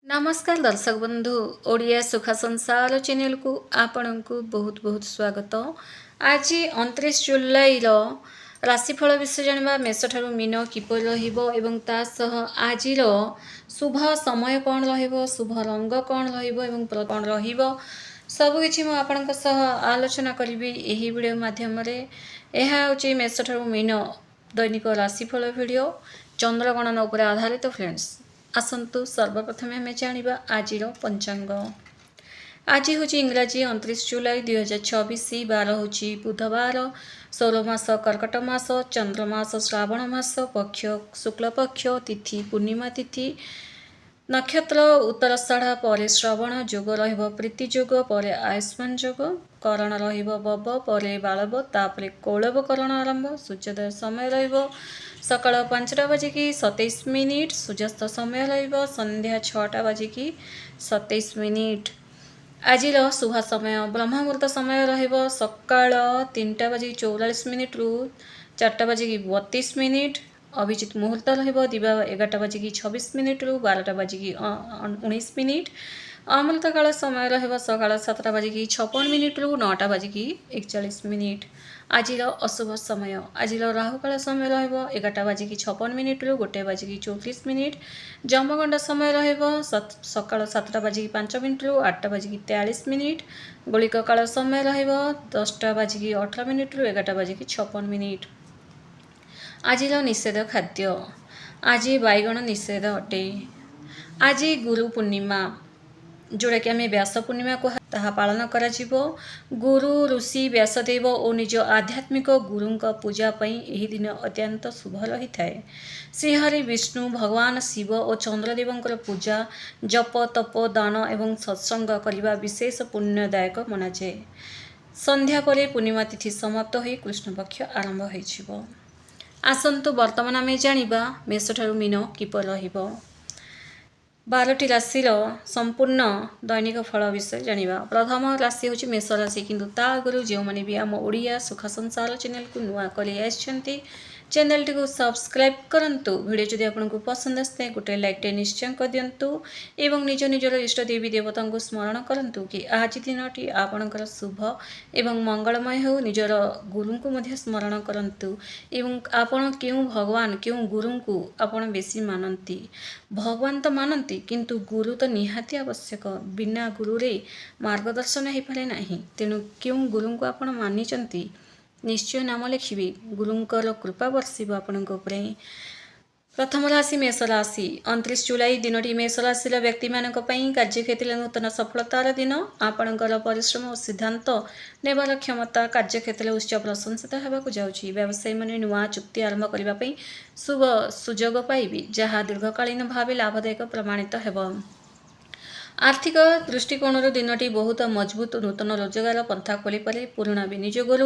नमस्कार दर्शक बंधु ओडिया सुख संसार चैनल को आपण को बहुत बहुत स्वागत। आज 29 जुलाई राशिफल विषय जानवा मेष ठारू मीन किपर रहिबो एवं ता सह आज शुभ समय कौन रहिबो शुभ रंग कौन रहिबो एवं कौन रहिबो सब किछि मु आपनक सह आलोचना करिबी एही वीडियो माध्यम रे। एहा होची मेष ठारू मीन दैनिक राशिफल वीडियो चंद्रगणना उपर आधारित फ्रेंड्स। आसतु सर्वप्रथम आम जाना आज पंचांग। आज हूँ इंग्राजी 29 जुलाई 2024 बार हूँ बुधवार 16 मास कर्कट मास चंद्रमास श्रावण मास पक्ष शुक्ल पक्ष तिथि पूर्णिमा तिथि नक्षत्र उत्तराषाढ़ पर श्रवण जोग प्रीति जोग पर आयुष्मान जोग करण बब पर बालव तापर कौलव करण आरंभ सूर्योदय समय सकाळ 5टा बाजिकी 27 मिनिट सूर्यास्त समय संध्या 6टा बाजिकी 27 मिनिट। आज शुभ समय ब्रह्म मुहूर्त समय सकाळ 3टा बाजिकी 44 मिनिट रु 4टा बाजिकी 32 मिनिट। अभिजित मुहूर्त दिवा 11टा बाजिकी 26 मिनिट रु 12टा बाजिकी 19 मिनिट। अमृत काल समय सकाळ 7टा बाजिकी 56 मिनिट रु 9टा बाजिकी 41 मिनिट। आज अशुभ समय आज राहुकाल समय 11टा बाजिकी 56 मिनिट रु 1 बाजिकी 34 मिनिट। जमगंडा समय सकाळ 7टा बाजिकी 5 मिनिट रु 8टा बाजिकी 43 मिनिट। गुलिक काल समय 10टा बाजिकी 18 मिनिट रु 11टा बाजिकी 56 मिनिट। आज निषेध खाद्य आज बैगण निषेध अटे। आज गुरु पूर्णिमा जोड़ा कि आम व्यास पूर्णिमा कहा पालन करा गुरु ऋषि व्यासदेव और निज आध्यात्मिक गुरुंक पूजा यही दिन अत्यंत शुभ रही है। श्रीहरि विष्णु भगवान शिव और चंद्रदेवंकर पूजा जप तप दान एवं सत्संग करने विशेष पुण्यदायक मनाए। संध्या पर पूर्णिमा तिथि समाप्त हो कृष्ण पक्ष आरंभ हो। आसतु वर्तमान आम जाना मेष ठारू मीन किपर रहिबो। 12टी राशि संपूर्ण दैनिक फल विषय जाना। प्रथम राशि हूँ मेष राशि किंतु ता आगु जो मैंने भी आम ओडिया सुख संसार चैनल को नुआ कर चैनल टी को सब्सक्राइब करंतु। वीडियो जदि आपको पसंद आसते गोटे लाइक टे निश्चय कर दिंतु एवं निज निजर इष्ट देवी देवता को स्मरण करंतु कि आज दिनटी आपणकर शुभ एवं मंगलमय हो। निजर गुरु को मध्य स्मरण करंतु एवं आपण क्यों भगवान क्यों गुरु को आपण बेसी मानती। भगवान तो मानती किंतु गुरु तो निहाती आवश्यक बिना गुरु रे मार्गदर्शन हो पारे नहीं। तेणु क्यों गुरु को आपण मानिचंती निश्चय नाम लिखिए गुरुंकर कृपा बर्षिब आपणक उपरे। प्रथम राशि मेष राशि 29 जुलाई दिनटी मेष राशि व्यक्ति मानक कार्यक्षेत्र नूतन सफलतार दिन। आपणकर परिश्रम और सिद्धांत नेबार क्षमता कार्यक्षेत्र उच्च प्रशंसित होगाक जाउछि। व्यवसायी माने नुआ चुक्ति आरंभ करने शुभ सुजोग पाइबे जहाँ दीर्घकालीन भाव लाभदायक प्रमाणित हेब। आर्थिक दृष्टिकोण दिनटी बहुत मजबूत नूतन रोजगार पंथा खोली पारे। पुराणा विनियोगर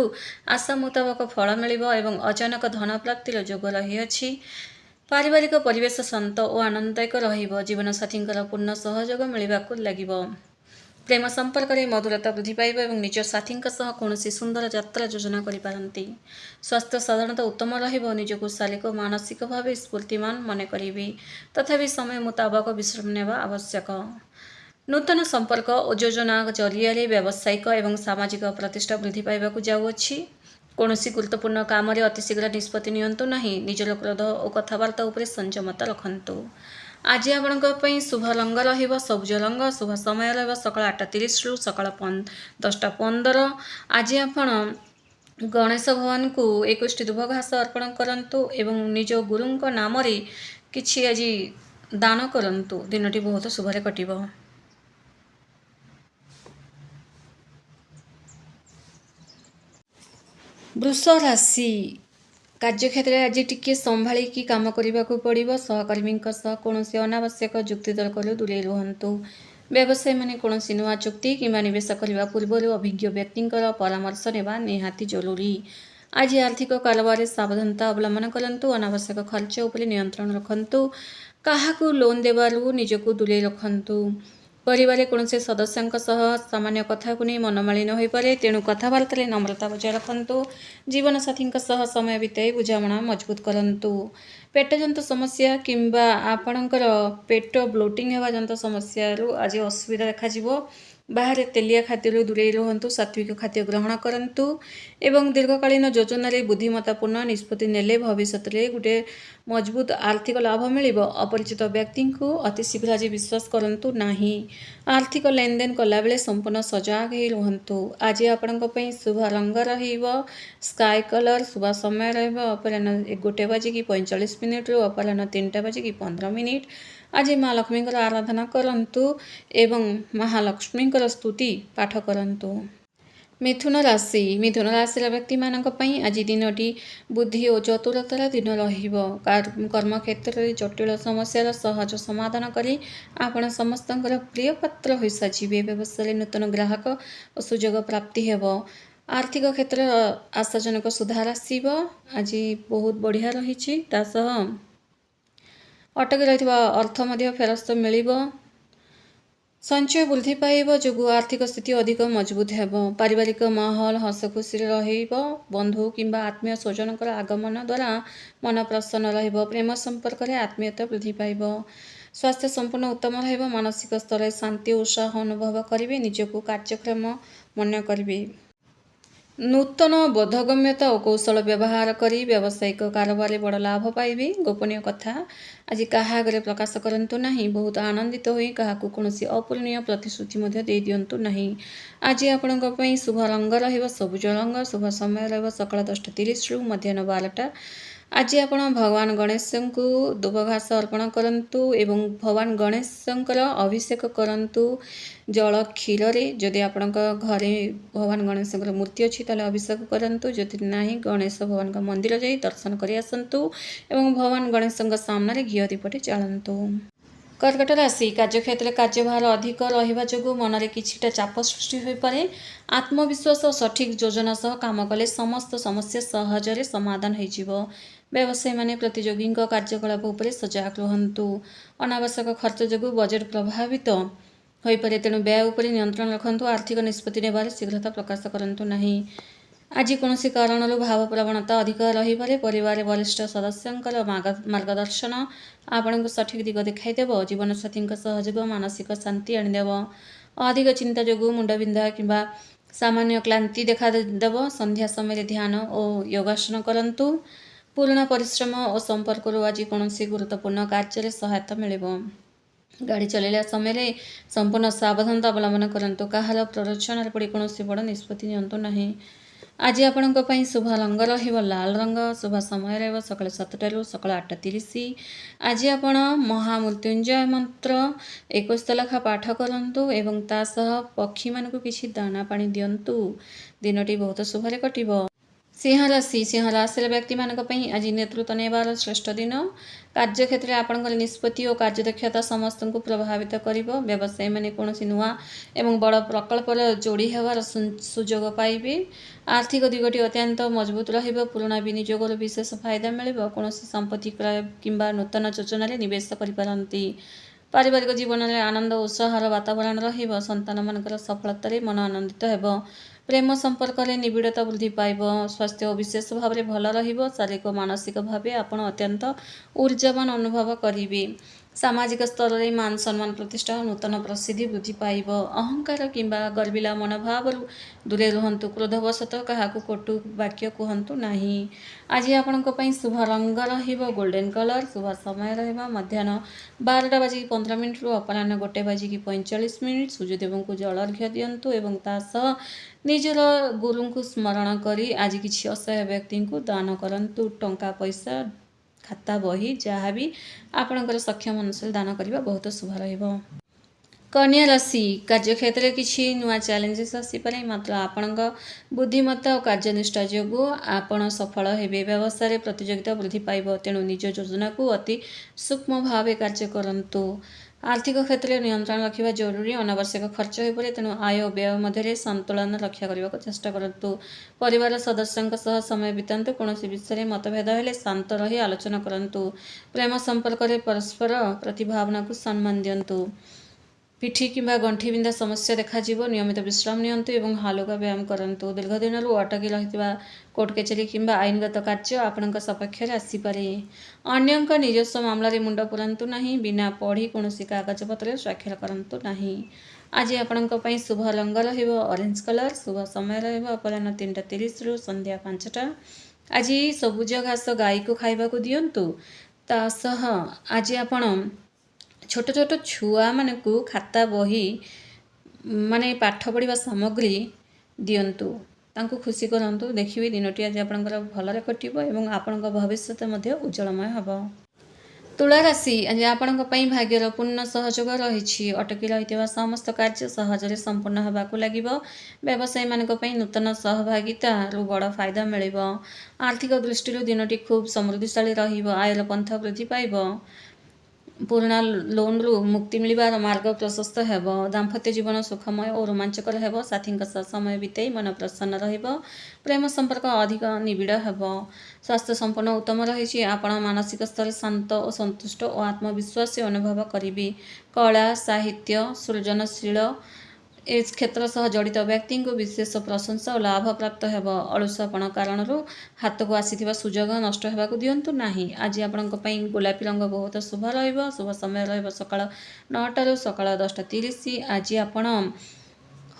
आशा मुताबक फल मिल और अचानक धन प्राप्तिर जोग रही। पारिवारिक परिवेश शांत और आनंददायक जीवन साथी पूर्ण सहयोग मिलवाक लगिब। प्रेम संपर्क में मधुरता वृद्धि पाइब और निज साथी कौन सुंदर यात्रा योजना करिपारंती। स्वास्थ्य साधारणतः उत्तम रहिब। निजको शारीरिक मानसिक भाव स्फूर्तिमान मन करेंगे तथापि समय मुताबक विश्राम नेवा आवश्यक। नूतन संपर्क और योजना जरिया व्यावसायिक और सामाजिक प्रतिष्ठा वृद्धि पाइबाक जाउछि। कौनसी गुरुत्वपूर्ण काम अतिशीघ्र निष्पत्ति नियंतु नहीं। निजर क्रोध और कथबार्ता उपरे संयमता रखंतु। आज आपंप शुभ रंग रहिबो सबुज रंग। शुभ समय रहिबो सकाळ 8:30 रु सकाळ 10:15। आज आपण गणेश भगवान को 21 दुभ घास अर्पण करंतु एवं निज गुरुंक नाम रे किछि आज दान करंतु। दिनटी बहुत शुभरे कटिबो। वृष राशि कार्यक्षेत्र आज टिके संभाली की काम करने को पड़ो। सहकर्मी कौन अनावश्यक जुक्ति तर्क दूरे रुहतु। व्यवसायी मैंने कौन नुआ चुक्ति कि निवेश करने पूर्व अभिज्ञ व्यक्ति परामर्श नेबा निहाती जरूरी। आज आर्थिक कारोबार सावधानता अवलंबन करंतु। अनावश्यक खर्च उपरे नियंत्रण रखंतु। काहाकू लोन देवारू निजको दूरे रखंतु। परिवार कौनसी सदस्यों सह सामान्य कथा को नहीं मनमालिन हो पारे, तेणु कथबार्ता नम्रता बजाय रखु। जीवनसाथी सह समय बिताई बुझामणा मजबूत करंतु। पेट जंत समस्या किंबा आपणकर पेट ब्लोटिंग होगा जंत समस्या आज असुविधा देखा। बाहर तेलिया खाद्य दूरे रुहतु, सात्विक खाद्य ग्रहण करंतु एवं दीर्घकालीन योजन बुद्धिमत्तापूर्ण निष्पत्ति नेले भविष्य में गोटे मजबूत आर्थिक लाभ मिल। अपरिचित व्यक्ति को अति शीघ्र आज विश्वास करंतु नहीं। आर्थिक लेनदेन कला बेले संपूर्ण सजग ही रुहतु। आज आपण शुभ रंग स्काई कलर, शुभ समय अपराह्न 1:45 रु अपराह्न 3:15। आज माँ लक्ष्मी आराधना करंतु एवं महालक्ष्मी स्तुति पाठ करंतु। मिथुन राशि व्यक्ति मानक आज दिनटी बुद्धि और चतुरतार दिन कर्म क्षेत्र में जटिल समस्या सहज समाधान करी आपण समस्त प्रिय पात्र हो साजिबे। व्यवसाय नूतन ग्राहक और सुजोग प्राप्ति हेब। आर्थिक क्षेत्र आशाजनक सुधार आसब। आज बहुत बढ़िया रही। अटकी रही अर्थ फेरस्त मिल। संचय वृद्धि पाइब जो आर्थिक स्थिति अधिक मजबूत हेब। पारिवारिक माहौल हस खुशी रहिब। बंधु किंबा आत्मीय स्वजन आगमन द्वारा मन प्रसन्न रहिब। प्रेम संपर्क में आत्मीयता वृद्धि पाइब। स्वास्थ्य संपूर्ण उत्तम रहिब। मानसिक स्तर में शांति उत्साह अनुभव करेंगे। निजको कार्यक्षम मन करेंगे। नूतन बोधगम्यता और कौशल व्यवहार करी व्यावसायिक कारोबार बड़ लाभ पाइबे। गोपनीय कथा आज क्या आगे प्रकाश करंतु नहीं। बहुत आनंदित हो कौन अपूरणीय प्रतिश्रुति दे दिंतु नहीं। आज आपण शुभ रंग सबुज रंग, शुभ समय सकाल 10:30 रु मध्याह्न 12टा। आज आपण भगवान गणेश को दुब घास अर्पण करंतु एवं भगवान गणेश अभिषेक करंतु जल क्षीर रे। जदि आपण घरे भगवान गणेश मूर्ति अच्छी ताले अभिषेक करंतु, जदि नहीं गणेश भगवान का मंदिर जाई दर्शन करि आसंतु एवं भगवान गणेश सामने घी दीपटे चालंतु। कर्कट राशि कार्यक्षेत्र कार्यभार अधिक रहिबा जोगु मन में किछिटा चाप सृष्टि हो पारे। आत्मविश्वास और सठिक योजना सह काम कले समस्त समस्या सहजरे समाधान हो जिवो। व्यवसायी माने प्रतियोगी कार्यकलाप उपरे सजग रुहतु। अनावश्यक खर्च जोगु बजेट प्रभावित हो पारे, तेणु व्यय उपरे नियंत्रण रखंतु। आर्थिक निष्पत्ति नेबारे शीघ्रता प्रकाश करंतु नहीं। आज कौन कारण भाव प्रवणता अधिक रही पारे। परिवार वरिष्ठ सदस्यों मार्गदर्शन आपण को सठिक दिग देखाईदेव। जीवनसाथी सहयोग मानसिक शांति आनीदेव। अधिक चिंता जो मुंडबिंधा किंबा सामान्य क्लांति देखादेव। संध्या समय ध्यान और योगासन करंतु। पूर्ण परिश्रम और संपर्क आज कौन गुरुत्वपूर्ण कार्य सहायता मिल। गाड़ी चलैला समय संपूर्ण सावधानता अवलंबन करंतु। कहार प्ररोचन पड़ी कौन बड़ निष्पत्ति नियंतु नहीं। आज आपण शुभ रंग लाल रंग, शुभ समय सकाल 7टा रु सकाल 8:30। आज आपण महामृत्युंजय मंत्र 21 लेखा पाठ करंतु एवं तासह पक्षी मानक किछि दाना पानी दियंतु। दिनटी बहुत शुभरे कटिबो। सिंह राशि व्यक्ति मानक आज नेतृत्व नेबार श्रेष्ठ दिन। कार्यक्षेत्र आपण निष्पत्ति और कार्यदक्षता समस्त को प्रभावित करिबो। व्यवसायी माने कौन नुआ एवं बड़ प्रकल्प जोड़ी होवार सुजोग पाइबे। आर्थिक दिगटी अत्यंत मजबूत रहिबो। पुराना विनियोगर विशेष फायदा मिलिबो। कौन संपत्ति क्रय किंबा नूतन योजन निवेश करिपारंती। पारिवारिक जीवन में आनंद उत्साहर वातावरण रहिबो। संतान मानकर सफलता मन आनंदित हेबो। प्रेम संपर्क में निबिड़ता वृद्धि पाइब। स्वास्थ्य विशेष भाव में भल रहिबो। शारीरिक मानसिक भाव आपण अत्यंत ऊर्जावान अनुभव करिवे। सामाजिक स्तर में मान सम्मान प्रतिष्ठा नूतन प्रसिद्धि वृद्धि पाइब। अहंकार किंबा गर्विला मनोभाव दूरे रुहतु। क्रोधवशत क्या कटु वाक्य कहतु नहीं। आज आपण शुभ रंग गोल्डन कलर, शुभ समय मध्याह्न 12:15 रु अपराह्न 1:45। सूर्यदेव को जल अर्घ्य दियंतु एवं तासह निजर गुरु को स्मरण करी आज किसी असहाय व्यक्ति को दान करंतु। टंका पैसा खाता बही जहाँ भी आपणकर सक्षम अनुसार दान करने बहुत शुभ रहिबो। कन्या राशि कार्यक्षेत्र किसी नुआ चैलेंजेस आसीपारे, मात्र आपण बुद्धिमत्ता और कार्यनिष्ठा जो आपण सफल हेबे। व्यवसाय प्रतियोगिता वृद्धि पाइब, तेणु निज योजना को अति सूक्ष्म भाव कार्य करंतु। आर्थिक क्षेत्र में नियंत्रण रखा जरूरी। अनावश्यक खर्च हो पारे, तेणु आय और व्यय मध्य संतुलन रक्षा करने को चेष्टा करंतु। परिवार सदस्यों सह समय बितांतु। कौन विषय मतभेद हेले शांत रही आलोचना करंतु। प्रेम संपर्क में परस्पर प्रतिभावना को सम्मान दियंतु। ପିଠି କିମ୍ବା ଗଣ୍ଠି ବିନ୍ଧା ସମସ୍ୟା ଦେଖାଯିବ। ନିୟମିତ ବିଶ୍ରାମ ନିଅନ୍ତୁ ଏବଂ ହାଲୁକା ବ୍ୟାୟାମ କରନ୍ତୁ। ଦୀର୍ଘ ଦିନରୁ ଅଟକି ରହିଥିବା କୋର୍ଟ କଚେରୀ କିମ୍ବା ଆଇନଗତ କାର୍ଯ୍ୟ ଆପଣଙ୍କ ସପକ୍ଷରେ ଆସିପାରେ। ଅନ୍ୟଙ୍କ ନିଜସ୍ୱ ମାମଲାରେ ମୁଣ୍ଡ ପୁରାନ୍ତୁ ନାହିଁ। ବିନା ପଢ଼ି କୌଣସି କାଗଜପତ୍ରରେ ସ୍ୱାକ୍ଷର କରନ୍ତୁ ନାହିଁ। ଆଜି ଆପଣଙ୍କ ପାଇଁ ଶୁଭ ରଙ୍ଗ ରହିବ ଅରେଞ୍ଜ କଲର୍। ଶୁଭ ସମୟ ରହିବ ଅପରାହ୍ନ 3:30ରୁ ସନ୍ଧ୍ୟା 5ଟା। ଆଜି ସବୁଜ ଘାସ ଗାଈକୁ ଖାଇବାକୁ ଦିଅନ୍ତୁ। ତା ସହ ଆଜି ଆପଣ ଛୋଟ ଛୋଟ ଛୁଆମାନଙ୍କୁ ଖାତା ବହି ପାଠ ପଢ଼ିବା ସାମଗ୍ରୀ ଦିଅନ୍ତୁ। ତାଙ୍କୁ ଖୁସି କରନ୍ତୁ। ଦେଖିବେ ଦିନଟି ଆଜି ଆପଣଙ୍କର ଭଲରେ କଟିବ ଏବଂ ଆପଣଙ୍କ ଭବିଷ୍ୟତ ମଧ୍ୟ ଉଜ୍ଜଳମୟ ହେବ। ତୁଳା ରାଶି, ଆଜି ଆପଣଙ୍କ ପାଇଁ ଭାଗ୍ୟର ପୂର୍ଣ୍ଣ ସହଯୋଗ ରହିଛି। ଅଟକି ରହିଥିବା ସମସ୍ତ କାର୍ଯ୍ୟ ସହଜରେ ସମ୍ପୂର୍ଣ୍ଣ ହେବାକୁ ଲାଗିବ। ବ୍ୟବସାୟୀମାନଙ୍କ ପାଇଁ ନୂତନ ସହଭାଗିତାରୁ ବଡ଼ ଫାଇଦା ମିଳିବ। ଆର୍ଥିକ ଦୃଷ୍ଟିରୁ ଦିନଟି ଖୁବ୍ ସମୃଦ୍ଧିଶାଳୀ ରହିବ। ଆୟର ପନ୍ଥା ବୃଦ୍ଧି ପାଇବ। ପୁରୁଣା ଲୋନ୍ରୁ ମୁକ୍ତି ମିଳିବାର ମାର୍ଗ ପ୍ରଶସ୍ତ ହେବ। ଦାମ୍ପତ୍ୟ ଜୀବନ ସୁଖମୟ ଓ ରୋମାଞ୍ଚକର ହେବ। ସାଥୀଙ୍କ ସହ ସମୟ ବିତାଇ ମନ ପ୍ରସନ୍ନ ରହିବ। ପ୍ରେମ ସମ୍ପର୍କ ଅଧିକ ନିବିଡ଼ ହେବ। ସ୍ୱାସ୍ଥ୍ୟ ସମ୍ପୂର୍ଣ୍ଣ ଉତ୍ତମ ରହିଛି। ଆପଣ ମାନସିକ ସ୍ତରରେ ଶାନ୍ତ ଓ ସନ୍ତୁଷ୍ଟ ଓ ଆତ୍ମବିଶ୍ୱାସୀ ଅନୁଭବ କରିବେ। କଳା, ସାହିତ୍ୟ, ସୃଜନଶୀଳ ଏ କ୍ଷେତ୍ର ସହ ଜଡ଼ିତ ବ୍ୟକ୍ତିଙ୍କୁ ବିଶେଷ ପ୍ରଶଂସା ଓ ଲାଭ ପ୍ରାପ୍ତ ହେବ। ଅଳସୁଆପଣ କାରଣରୁ ହାତକୁ ଆସିଥିବା ସୁଯୋଗ ନଷ୍ଟ ହେବାକୁ ଦିଅନ୍ତୁ ନାହିଁ। ଆଜି ଆପଣଙ୍କ ପାଇଁ ଗୋଲାପୀ ରଙ୍ଗ ବହୁତ ଶୁଭ ରହିବ। ଶୁଭ ସମୟ ରହିବ ସକାଳ 9ଟାରୁ ସକାଳ 10:30। ଆଜି ଆପଣ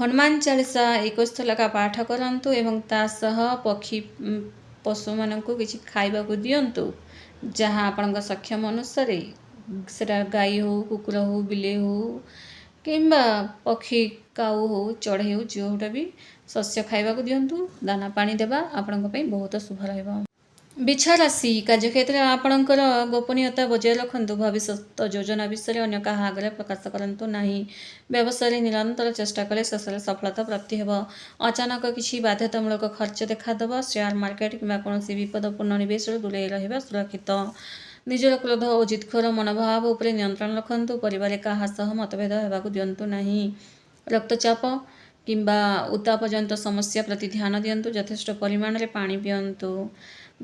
ହନୁମାନ ଚାଳିଶା 21 ଥର ଲେଖା ପାଠ କରନ୍ତୁ ଏବଂ ତା ସହ ପଶୁମାନଙ୍କୁ କିଛି ଖାଇବାକୁ ଦିଅନ୍ତୁ, ଯାହା ଆପଣଙ୍କ ସକ୍ଷମ ଅନୁସାରେ, ସେଟା ଗାଈ ହେଉ, କୁକୁର ହେଉ, ବିଲେଇ ହେଉ କିମ୍ବା ପକ୍ଷୀ, କାଉ ହେଉ, ଚଢ଼େଇ ହେଉ, ଯେଉଁଟା ବି ଶସ୍ୟ ଖାଇବାକୁ ଦିଅନ୍ତୁ। ଦାନା ପାଣି ଦେବା ଆପଣଙ୍କ ପାଇଁ ବହୁତ ଶୁଭ ରହିବ। ବିଛା ରାଶି, କାର୍ଯ୍ୟକ୍ଷେତ୍ରରେ ଆପଣଙ୍କର ଗୋପନୀୟତା ବଜାୟ ରଖନ୍ତୁ। ଭବିଷ୍ୟତ ଯୋଜନା ବିଷୟରେ ଅନ୍ୟ କାହା ଆଗରେ ପ୍ରକାଶ କରନ୍ତୁ ନାହିଁ। ବ୍ୟବସାୟରେ ନିରନ୍ତର ଚେଷ୍ଟା କଲେ ଶେଷରେ ସଫଳତା ପ୍ରାପ୍ତି ହେବ। ଅଚାନକ କିଛି ବାଧ୍ୟତାମୂଳକ ଖର୍ଚ୍ଚ ଦେଖାଦେବ। ସେୟାର ମାର୍କେଟ କିମ୍ବା କୌଣସି ବିପଦପୂର୍ଣ୍ଣ ନିବେଶରୁ ଦୂରେଇ ରହିବା ସୁରକ୍ଷିତ। ନିଜର କ୍ରୋଧ ଓ ଜିଦଖୋର ମନୋଭାବ ଉପରେ ନିୟନ୍ତ୍ରଣ ରଖନ୍ତୁ। ପରିବାରରେ କାହା ସହ ମତଭେଦ ହେବାକୁ ଦିଅନ୍ତୁ ନାହିଁ। ରକ୍ତଚାପ କିମ୍ବା ଉତ୍ତାପଜନିତ ସମସ୍ୟା ପ୍ରତି ଧ୍ୟାନ ଦିଅନ୍ତୁ। ଯଥେଷ୍ଟ ପରିମାଣରେ ପାଣି ପିଅନ୍ତୁ।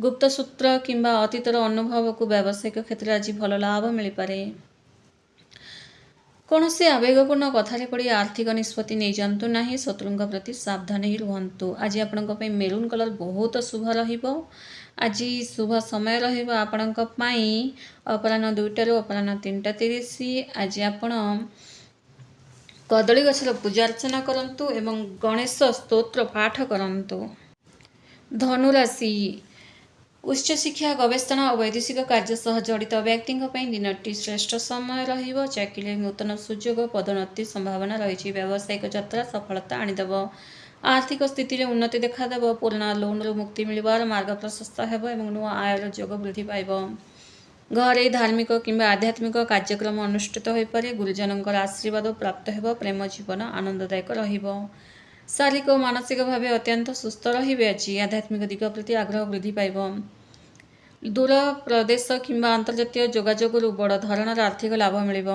ଗୁପ୍ତସୂତ୍ର କିମ୍ବା ଅତୀତର ଅନୁଭବକୁ ବ୍ୟବସାୟିକ କ୍ଷେତ୍ରରେ ଆଜି ଭଲ ଲାଭ ମିଳିପାରେ। କୌଣସି ଆବେଗପୂର୍ଣ୍ଣ କଥାରେ ପଡ଼ି ଆର୍ଥିକ ନିଷ୍ପତ୍ତି ନେଇଯାଆନ୍ତୁ ନାହିଁ। ଶତ୍ରୁଙ୍କ ପ୍ରତି ସାବଧାନ ହିଁ ରୁହନ୍ତୁ। ଆଜି ଆପଣଙ୍କ ପାଇଁ ମେରୁନ୍ କଲର୍ ବହୁତ ଶୁଭ ରହିବ। ଆଜି ଶୁଭ ସମୟ ରହିବ ଆପଣଙ୍କ ପାଇଁ ଅପରାହ୍ନ 2ଟାରୁ ଅପରାହ୍ନ 3:30। ଆଜି ଆପଣ କଦଳୀ ଗଛର ପୂଜା ଅର୍ଚ୍ଚନା କରନ୍ତୁ ଏବଂ ଗଣେଶ ସ୍ତୋତ୍ର ପାଠ କରନ୍ତୁ। ଧନୁରାଶି, ଉଚ୍ଚଶିକ୍ଷା, ଗବେଷଣା ଓ ବୈଦେଶିକ କାର୍ଯ୍ୟ ସହ ଜଡ଼ିତ ବ୍ୟକ୍ତିଙ୍କ ପାଇଁ ଦିନଟି ଶ୍ରେଷ୍ଠ ସମୟ ରହିବ। ଚାକିରିରେ ନୂତନ ସୁଯୋଗ, ପଦୋନ୍ନତି ସମ୍ଭାବନା ରହିଛି। ବ୍ୟବସାୟିକ ଯାତ୍ରା ସଫଳତା ଆଣିଦେବ। ଆର୍ଥିକ ସ୍ଥିତିରେ ଉନ୍ନତି ଦେଖାଦେବ। ପୁରୁଣା ଲୋନ୍ରୁ ମୁକ୍ତି ମିଳିବାର ମାର୍ଗ ପ୍ରଶସ୍ତ ହେବ ଏବଂ ନୂଆ ଆୟର ଯୋଗ ବୃଦ୍ଧି ପାଇବ। ଘରେ ଧାର୍ମିକ କିମ୍ବା ଆଧ୍ୟାତ୍ମିକ କାର୍ଯ୍ୟକ୍ରମ ଅନୁଷ୍ଠିତ ହୋଇପାରେ। ଗୁରୁଜନଙ୍କର ଆଶୀର୍ବାଦ ପ୍ରାପ୍ତ ହେବ। ପ୍ରେମ ଜୀବନ ଆନନ୍ଦଦାୟକ ରହିବ। ଶାରୀରିକ ଓ ମାନସିକ ଭାବେ ଅତ୍ୟନ୍ତ ସୁସ୍ଥ ରହିବେ। ଆଜି ଆଧ୍ୟାତ୍ମିକ ଦିଗ ପ୍ରତି ଆଗ୍ରହ ବୃଦ୍ଧି ପାଇବ। ଦୂର ପ୍ରଦେଶ କିମ୍ବା ଅନ୍ତର୍ଜାତୀୟ ଯୋଗାଯୋଗରୁ ବଡ଼ ଧରଣର ଆର୍ଥିକ ଲାଭ ମିଳିବ।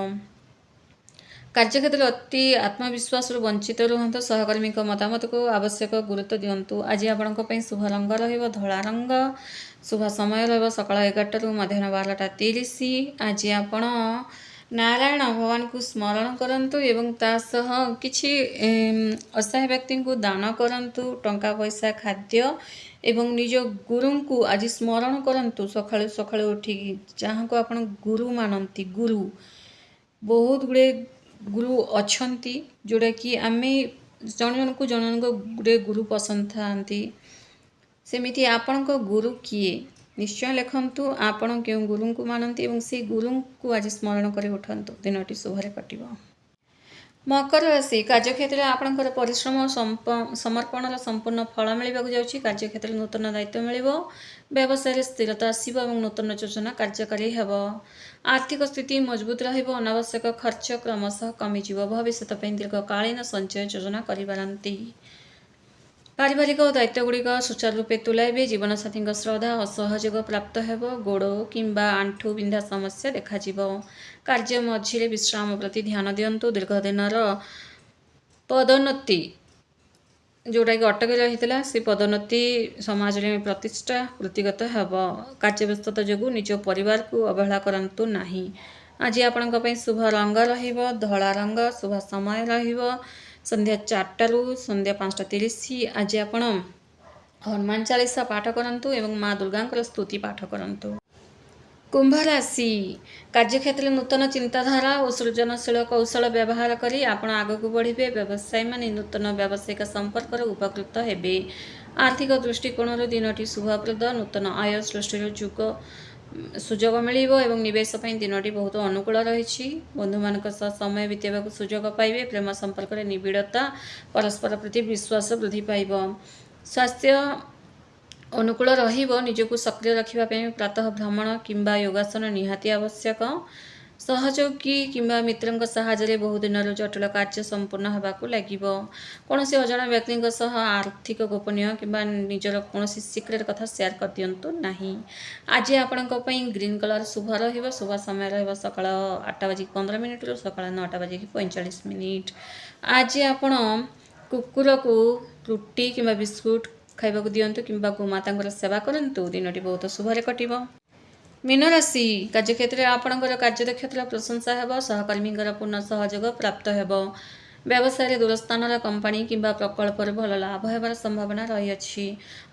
କାର୍ଯ୍ୟକ୍ଷେତ୍ରରେ ଅତି ଆତ୍ମବିଶ୍ୱାସରୁ ବଞ୍ଚିତ ରୁହନ୍ତୁ। ସହକର୍ମୀଙ୍କ ମତାମତକୁ ଆବଶ୍ୟକ ଗୁରୁତ୍ୱ ଦିଅନ୍ତୁ। ଆଜି ଆପଣଙ୍କ ପାଇଁ ଶୁଭ ରଙ୍ଗ ରହିବ ଧଳା ରଙ୍ଗ। ଶୁଭ ସମୟ ରହିବ ସକାଳ 11ଟାରୁ ମଧ୍ୟାହ୍ନ 12:30। ଆଜି ଆପଣ ନାରାୟଣ ଭଗବାନଙ୍କୁ ସ୍ମରଣ କରନ୍ତୁ ଏବଂ ତା ସହ କିଛି ଅସହାୟ ବ୍ୟକ୍ତିଙ୍କୁ ଦାନ କରନ୍ତୁ। ଟଙ୍କା, ପଇସା, ଖାଦ୍ୟ ଏବଂ ନିଜ ଗୁରୁଙ୍କୁ ଆଜି ସ୍ମରଣ କରନ୍ତୁ। ସକାଳୁ ସକାଳୁ ଉଠିକି, ଯାହାଙ୍କୁ ଆପଣ ଗୁରୁ ମାନନ୍ତି, ଗୁରୁ ବହୁତ ଗୁଡ଼ିଏ ଗୁରୁ ଅଛନ୍ତି, ଯେଉଁଟାକି ଆମେ ଜଣକୁ ଗୁଡ଼ିଏ ଗୁରୁ ପସନ୍ଦ ଥାନ୍ତି। ସେମିତି ଆପଣଙ୍କ ଗୁରୁ କିଏ ନିଶ୍ଚୟ ଲେଖନ୍ତୁ। ଆପଣ କେଉଁ ଗୁରୁଙ୍କୁ ମାନନ୍ତି ଏବଂ ସେହି ଗୁରୁଙ୍କୁ ଆଜି ସ୍ମରଣ କରି ଉଠନ୍ତୁ। ଦିନଟି ଶୁଭରେ କଟିବ। ମକର ରାଶି, କାର୍ଯ୍ୟକ୍ଷେତ୍ରରେ ଆପଣଙ୍କର ପରିଶ୍ରମ ଓ ସମର୍ପଣର ସମ୍ପୂର୍ଣ୍ଣ ଫଳ ମିଳିବାକୁ ଯାଉଛି। କାର୍ଯ୍ୟକ୍ଷେତ୍ରରେ ନୂତନ ଦାୟିତ୍ୱ ମିଳିବ। ବ୍ୟବସାୟରେ ସ୍ଥିରତା ଆସିବ ଏବଂ ନୂତନ ଯୋଜନା କାର୍ଯ୍ୟକାରୀ ହେବ। ଆର୍ଥିକ ସ୍ଥିତି ମଜବୁତ ରହିବ। ଅନାବଶ୍ୟକ ଖର୍ଚ୍ଚ କ୍ରମଶଃ କମିଯିବ। ଭବିଷ୍ୟତ ପାଇଁ ଦୀର୍ଘକାଳୀନ ସଞ୍ଚୟ ଯୋଜନା କରିପାରନ୍ତି। ପାରିବାରିକ ଦାୟିତ୍ୱଗୁଡ଼ିକ ସୁଚାରୁ ରୂପେ ତୁଲାଇବେ। ଜୀବନସାଥୀଙ୍କ ଶ୍ରଦ୍ଧା ଓ ସହଯୋଗ ପ୍ରାପ୍ତ ହେବ। ଗୋଡ଼ କିମ୍ବା ଆଣ୍ଠୁ ବିନ୍ଧା ସମସ୍ୟା ଦେଖାଯିବ। କାର୍ଯ୍ୟ ମଝିରେ ବିଶ୍ରାମ ପ୍ରତି ଧ୍ୟାନ ଦିଅନ୍ତୁ। ଦୀର୍ଘ ଦିନର ପଦୋନ୍ନତି ଯେଉଁଟାକି ଅଟକି ରହିଥିଲା, ସେ ପଦୋନ୍ନତି ସମାଜରେ ପ୍ରତିଷ୍ଠା ବୃତ୍ତିଗତ ହେବ। କାର୍ଯ୍ୟବ୍ୟସ୍ତତା ଯୋଗୁଁ ନିଜ ପରିବାରକୁ ଅବହେଳା କରନ୍ତୁ ନାହିଁ। आज आपणଙ୍କ ପାଇଁ शुभ रंग रहिब धला रंग। शुभ समय रहिब संध्या 4टा रु संध्या 5:30। आज आपण हनुमान चालीसा पाठ करंतु एवं माँ दुर्गांकर स्तुति पाठ करंतु। कुंभ राशि कार्यक्षेत्र नूतन चिंताधारा और सृजनशील कौशल व्यवहार करी आपण आगक बढ़े। व्यवसायी माने नूतन व्यावसायिक संपर्क उपकृत हेबे। आर्थिक दृष्टिकोण दिनटी शुभप्रद। नूतन आय सृष्टि सुजोग मिलिबो एवं निवेश पई दिनटी बहुत अनुकूल रही। बंधु मानक समय बितेबाक सुजोग पाइबे। प्रेम संपर्क में निबिड़ता परस्पर प्रति विश्वास वृद्धि पाइब। स्वास्थ्य अनुकूल रहिबो। निजको सक्रिय रखिबा प्रातः भ्रमण किंबा योगासन निहाती आवश्यक। सहयोगी किंबा मित्रंक सहायता बहुत दिन जटिल कार्य संपूर्ण होगाकू लगिबो। कौनसी अजणा व्यक्ति सह आर्थिक गोपनीय किंबा निजर कौन सिक्रेट कथा शेयर कर दिंतु नहीं। आज आपणଙ୍କ ପାଇଁ ग्रीन कलर शुभ रहिबो। शुभ समय रहिबो सकाळ 8:15 रु सकाळ 9:45। आज आपण कुकुर को रुटी किंबा बिस्कुट खाइबाकू दियंतु किंबा गोमातांकर सेवा करंतु। दिनटी बहुत शुभरे कटिबो। मीन राशि कार्यक्षेत्र में आपणकर कार्यक्षेत्र प्रशंसा हेब। सहकर्मी पूर्ण सहयोग प्राप्त हेब। व्यवसाय दूरस्थान कंपनी किंबा प्रकल्प भल लाभ होबार संभावना रही।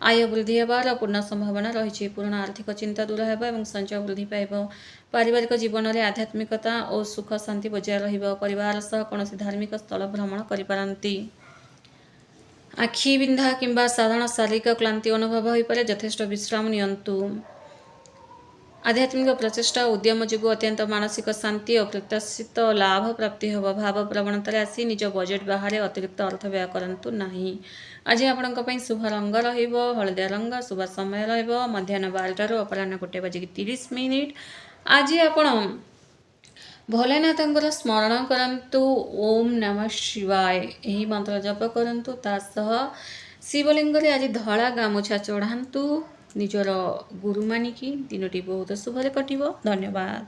आय वृद्धि होबार पूर्ण संभावना रही। पुराना आर्थिक चिंता दूर हेब एवं संचय वृद्धि पाइब। पारिवारिक जीवन में आध्यात्मिकता और सुख शांति बजाय रहिब। परिवार सह कौन धार्मिक स्थल भ्रमण करिपारंती। आखि बिंधा किंबा साधारण शारीरिक क्लांति अनुभव हो पारे। यथेष्ट विश्राम नियंतु। आध्यात्मिक प्रचेषा उद्यम जो अत्यंत मानसिक शांति और प्रत्याशित लाभ प्राप्ति होब। भाव प्रवणतार आसी निज बजेट बाहर अतिरिक्त अर्थ व्यय करंतु नहीं। आज आपणଙ୍କ ପାଇଁ शुभ रंग रहिबो हलदिया रंग। शुभ समय रहिबो मध्याह्न 12टा रु अपराह्न 1:30। आज आपण भोलेनाथंकर स्मरण करंतु। ओम नमः शिवाय यही मंत्र जप करंतु। तासह शिवलिंग रे आज धड़ा गामुछा चढ़ातु। निजर गुरु मानिकी दिनटी बहुत शुभरे कटिबो। धन्यवाद।